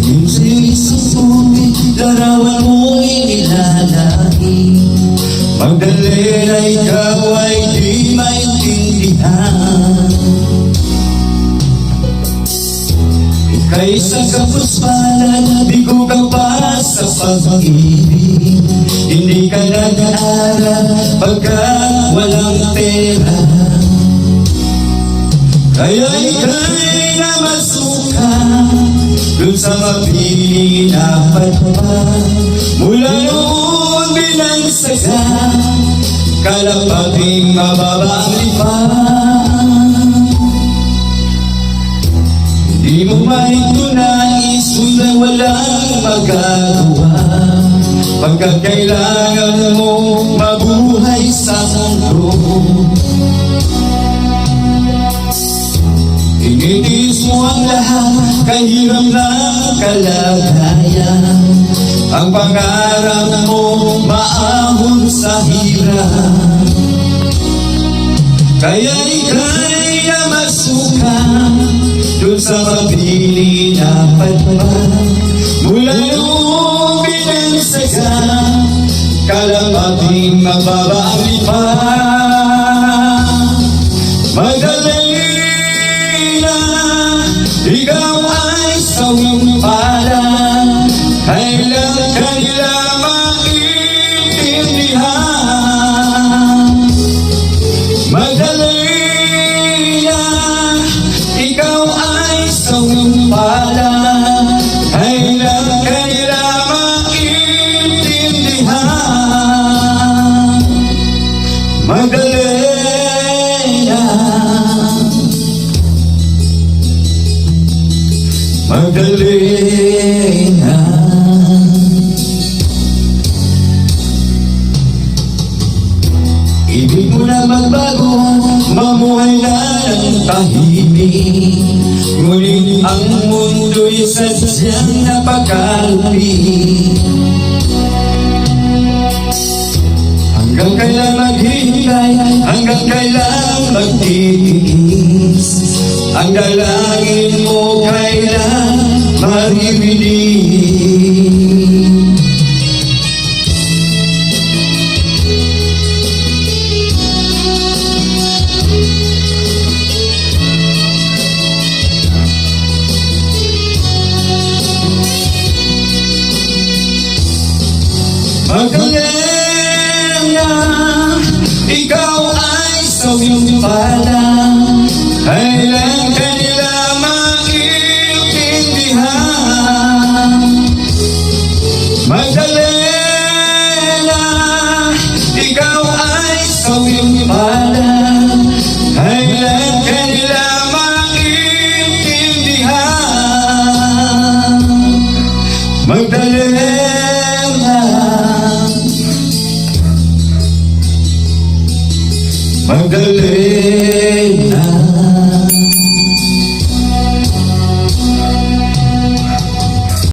Yung sa isang tubig, larawan mo'y nilalaki. Magdalena, ikaw ay di maintindihan. Ika'y sa kapuspalan, di ko ka pa sa pag-ibig. Hindi ka nag-aaral pagkat walang pera. Kaya ika'y namasuka dun sa mapiling dapat pa. Mula noon binagsaga, kalapating mababang lipa. Di mo man ito nais, na walang magagawa. Pagkat kailangan mo mabuhay sa mundo, initis mo ang lahat, kahirap ng kalagayan. Ang pangarap mo maahon sa hirap. Kaya ika'y namasuka dun sa mapili na padpad. Mula noong binagsaga, kalapating mababali pa. Magdalena, ikaw ay sawing pala. Kailan ka nila maintindihan? Magdalena, ikaw ay sawing pala. Kailan ka nila maintindihan? Magdalena, Magdalena. Ibig mo na magbago, mamuhay na ng tahimik. Ngunit ang mundo'y sadyang napakalupit. Hanggang kailan maghihintay, hanggang kailan magtitiis. Ang dalangin mo kailan marinig. Magdalena, ikaw ay sawing pala. Kailan ka nila maintindihan? Magdalena, ikaw ay sawing pala. Kailan ka nila maintindihan? Magdalena, Magdalena.